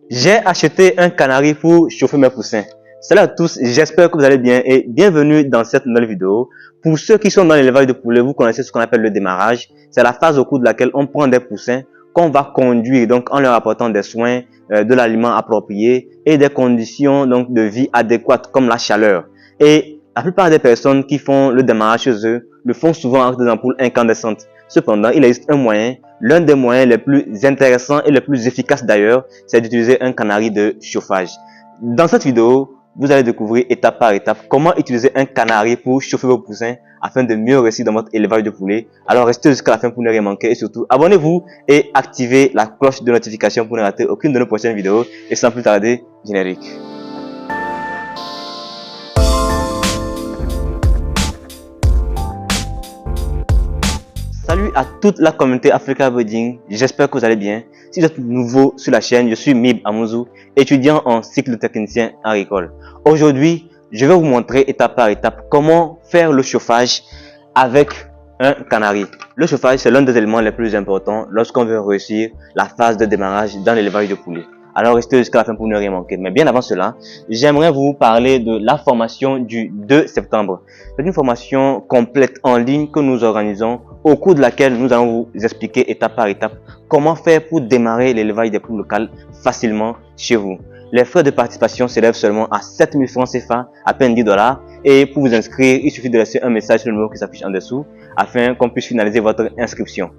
J'ai acheté un canari pour chauffer mes poussins. Salut à tous, j'espère que vous allez bien et bienvenue dans cette nouvelle vidéo. Pour ceux qui sont dans l'élevage de poulets, vous connaissez ce qu'on appelle le démarrage. C'est la phase au cours de laquelle on prend des poussins qu'on va conduire donc en leur apportant des soins, de l'aliment approprié et des conditions donc de vie adéquates comme la chaleur. Et la plupart des personnes qui font le démarrage chez eux le font souvent avec des ampoules incandescentes. Cependant, il existe un moyen, l'un des moyens les plus intéressants et les plus efficaces d'ailleurs, c'est d'utiliser un canari de chauffage. Dans cette vidéo, vous allez découvrir étape par étape comment utiliser un canari pour chauffer vos poussins afin de mieux réussir dans votre élevage de poulets. Alors restez jusqu'à la fin pour ne rien manquer et surtout abonnez-vous et activez la cloche de notification pour ne rater aucune de nos prochaines vidéos. Et sans plus tarder, générique. Salut à toute la communauté Africa Breeding, j'espère que vous allez bien. Si vous êtes nouveau sur la chaîne, je suis Mib Amouzou, étudiant en cycle technicien agricole. Aujourd'hui, je vais vous montrer étape par étape comment faire le chauffage avec un canari. Le chauffage, c'est l'un des éléments les plus importants lorsqu'on veut réussir la phase de démarrage dans l'élevage de poulets. Alors restez jusqu'à la fin pour ne rien manquer. Mais bien avant cela, j'aimerais vous parler de la formation du 2 septembre. C'est une formation complète en ligne que nous organisons au cours de laquelle nous allons vous expliquer étape par étape comment faire pour démarrer l'élevage des poules locales facilement chez vous. Les frais de participation s'élèvent seulement à 7 000 francs CFA, à peine 10 $. Et pour vous inscrire, il suffit de laisser un message sur le numéro qui s'affiche en dessous afin qu'on puisse finaliser votre inscription.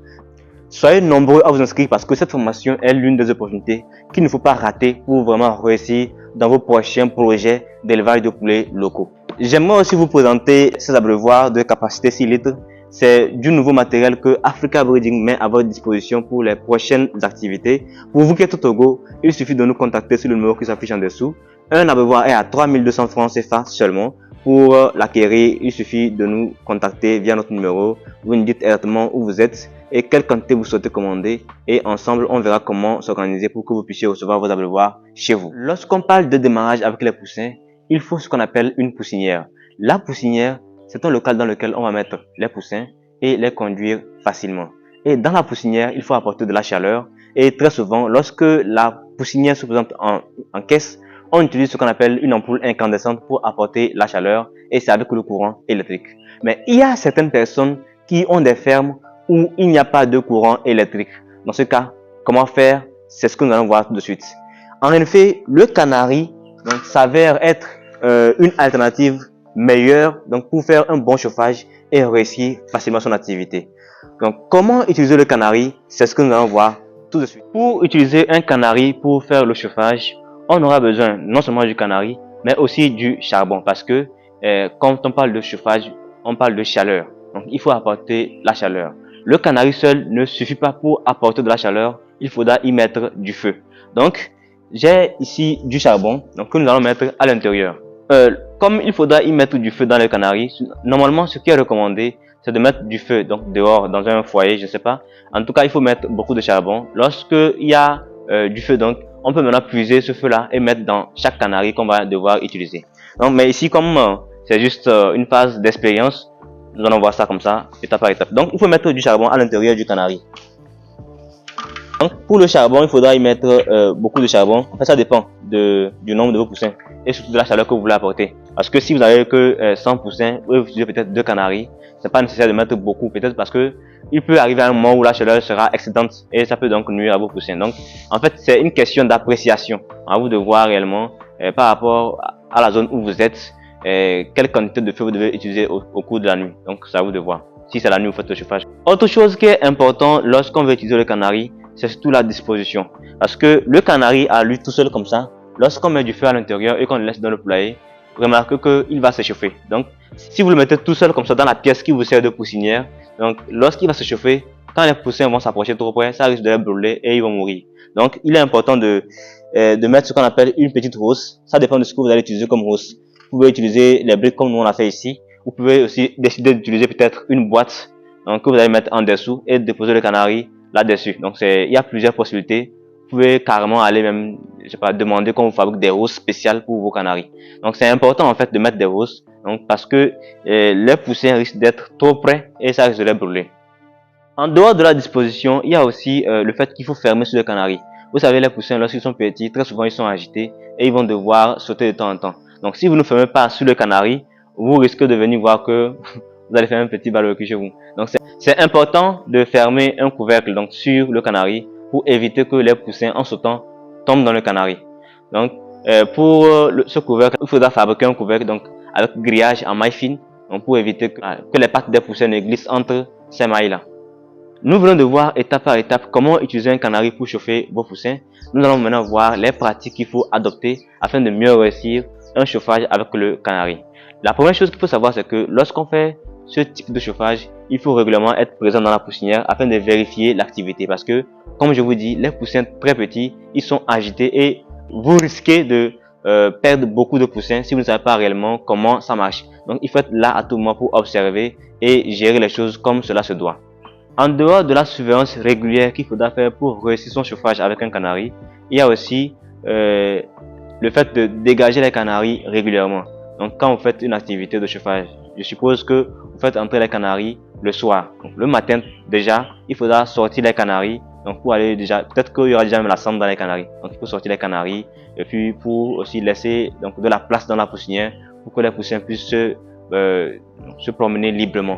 Soyez nombreux à vous inscrire parce que cette formation est l'une des opportunités qu'il ne faut pas rater pour vraiment réussir dans vos prochains projets d'élevage de poulets locaux. J'aimerais aussi vous présenter ces abreuvoirs de capacité 6 litres. C'est du nouveau matériel que Africa Breeding met à votre disposition pour les prochaines activités. Pour vous qui êtes au Togo, il suffit de nous contacter sur le numéro qui s'affiche en dessous. Un abreuvoir est à 3200 francs CFA seulement. Pour l'acquérir, il suffit de nous contacter via notre numéro. Vous nous dites exactement où vous êtes et quelle quantité vous souhaitez commander. Et ensemble, on verra comment s'organiser pour que vous puissiez recevoir vos abreuvoirs chez vous. Lorsqu'on parle de démarrage avec les poussins, il faut ce qu'on appelle une poussinière. La poussinière, c'est un local dans lequel on va mettre les poussins et les conduire facilement. Et dans la poussinière, il faut apporter de la chaleur. Et très souvent, lorsque la poussinière se présente en caisse, on utilise ce qu'on appelle une ampoule incandescente pour apporter la chaleur et c'est avec le courant électrique. Mais il y a certaines personnes qui ont des fermes où il n'y a pas de courant électrique. Dans ce cas, comment faire? C'est ce que nous allons voir tout de suite. En effet, le canari s'avère être une alternative meilleure pour faire un bon chauffage et réussir facilement son activité. Donc, comment utiliser le canari? C'est ce que nous allons voir tout de suite. Pour utiliser un canari pour faire le chauffage, on aura besoin non seulement du canari, mais aussi du charbon parce que quand on parle de chauffage, on parle de chaleur. Donc, il faut apporter la chaleur. Le canari seul ne suffit pas pour apporter de la chaleur, il faudra y mettre du feu. Donc, j'ai ici du charbon que nous allons mettre à l'intérieur. Comme il faudra y mettre du feu dans le canari, normalement, ce qui est recommandé, c'est de mettre du feu dehors, dans un foyer, je ne sais pas. En tout cas, il faut mettre beaucoup de charbon. Lorsqu'il y a du feu, on peut maintenant puiser ce feu-là et mettre dans chaque canari qu'on va devoir utiliser. Mais ici, comme c'est juste une phase d'expérience, nous allons voir ça comme ça, étape par étape. Donc, il faut mettre du charbon à l'intérieur du canari. Donc, pour le charbon, il faudra y mettre beaucoup de charbon. En fait, ça dépend du nombre de vos poussins et surtout de la chaleur que vous voulez apporter. Parce que si vous avez que 100 poussins, vous utilisez peut-être 2 canaris, c'est pas nécessaire de mettre beaucoup, peut-être parce que il peut arriver à un moment où la chaleur sera excédente et ça peut donc nuire à vos poussins. Donc, en fait, c'est une question d'appréciation. À vous de voir réellement par rapport à la zone où vous êtes, quelle quantité de feu vous devez utiliser au cours de la nuit. Donc, c'est à vous de voir. Si c'est la nuit, vous faites le chauffage. Autre chose qui est important lorsqu'on veut utiliser le canari, c'est surtout la disposition. Parce que le canari à lui tout seul comme ça, lorsqu'on met du feu à l'intérieur et qu'on le laisse dans le poulailler, remarquez qu'il va se chauffer. Donc, si vous le mettez tout seul comme ça dans la pièce qui vous sert de poussinière, donc lorsqu'il va se chauffer, quand les poussins vont s'approcher trop près, ça risque de les brûler et ils vont mourir. Donc, il est important de mettre ce qu'on appelle une petite housse. Ça dépend de ce que vous allez utiliser comme housse. Vous pouvez utiliser les briques comme nous on l'a fait ici. Vous pouvez aussi décider d'utiliser peut-être une boîte que vous allez mettre en dessous et déposer le canari là-dessus. Donc, il y a plusieurs possibilités. Vous pouvez carrément aller même, je sais pas, demander qu'on vous fabrique des housses spéciales pour vos canaris. Donc, c'est important en fait de mettre des housses, parce que les poussins risquent d'être trop près et ça risque de les brûler. En dehors de la disposition, il y a aussi le fait qu'il faut fermer sur le canari. Vous savez, les poussins, lorsqu'ils sont petits, très souvent, ils sont agités et ils vont devoir sauter de temps en temps. Donc, si vous ne fermez pas sur le canari, vous risquez de venir voir que vous allez faire un petit barbecue chez vous. Donc, c'est important de fermer un couvercle donc, sur le canari pour éviter que les poussins, en sautant, tombent dans le canari. Donc, pour ce couvercle, il faudra fabriquer un couvercle donc, avec grillage en maille fine donc, pour éviter que les pattes des poussins ne glissent entre ces mailles-là. Nous venons de voir étape par étape comment utiliser un canari pour chauffer vos poussins. Nous allons maintenant voir les pratiques qu'il faut adopter afin de mieux réussir un chauffage avec le canari. La première chose qu'il faut savoir, c'est que lorsqu'on fait ce type de chauffage, il faut régulièrement être présent dans la poussinière afin de vérifier l'activité parce que, comme je vous dis, les poussins très petits, ils sont agités et vous risquez de perdre beaucoup de poussins si vous ne savez pas réellement comment ça marche. Donc, il faut être là à tout moment pour observer et gérer les choses comme cela se doit. En dehors de la surveillance régulière qu'il faudra faire pour réussir son chauffage avec un canari, il y a aussi le fait de dégager les canaris régulièrement. Donc quand vous faites une activité de chauffage, je suppose que vous faites entrer les canaris le soir. Donc, le matin déjà, il faudra sortir les canaris. Donc pour aller déjà, peut-être qu'il y aura déjà même la cendre dans les canaris. Donc il faut sortir les canaris et puis pour aussi laisser donc, de la place dans la poussinière pour que les poussins puissent se promener librement.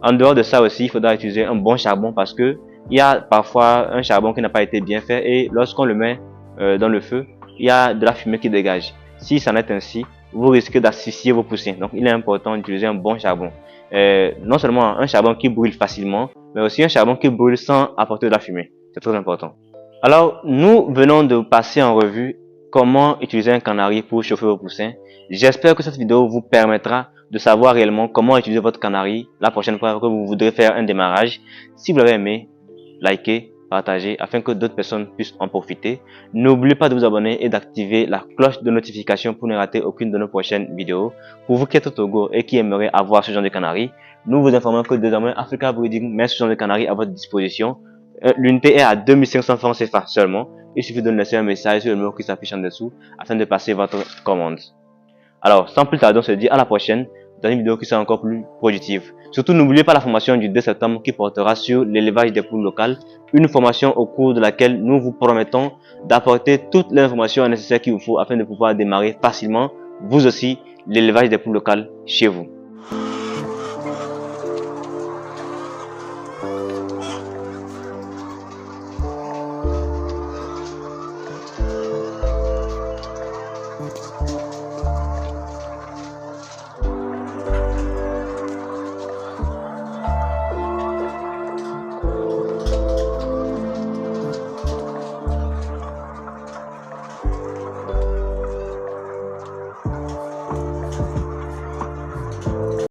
En dehors de ça aussi, il faudra utiliser un bon charbon parce que il y a parfois un charbon qui n'a pas été bien fait et lorsqu'on le met dans le feu, il y a de la fumée qui dégage. Si ça en est ainsi, vous risquez d'asphyxier vos poussins. Donc il est important d'utiliser un bon charbon. Non seulement un charbon qui brûle facilement, mais aussi un charbon qui brûle sans apporter de la fumée. C'est très important. Alors, nous venons de passer en revue comment utiliser un canari pour chauffer vos poussins. J'espère que cette vidéo vous permettra de savoir réellement comment utiliser votre canari la prochaine fois que vous voudrez faire un démarrage. Si vous l'avez aimé, likez, partagez afin que d'autres personnes puissent en profiter. N'oubliez pas de vous abonner et d'activer la cloche de notification pour ne rater aucune de nos prochaines vidéos. Pour vous qui êtes au Togo et qui aimeraient avoir ce genre de canari, nous vous informons que désormais Africa Breeding met ce genre de canari à votre disposition. L'unité est à 2500 francs CFA seulement. Il suffit de nous laisser un message sur le numéro qui s'affiche en dessous afin de passer votre commande. Alors, sans plus tarder, on se dit à la prochaine dans une vidéo qui sera encore plus productive. Surtout, n'oubliez pas la formation du 2 septembre qui portera sur l'élevage des poules locales. Une formation au cours de laquelle nous vous promettons d'apporter toutes les informations nécessaires qu'il vous faut afin de pouvoir démarrer facilement, vous aussi, l'élevage des poules locales chez vous.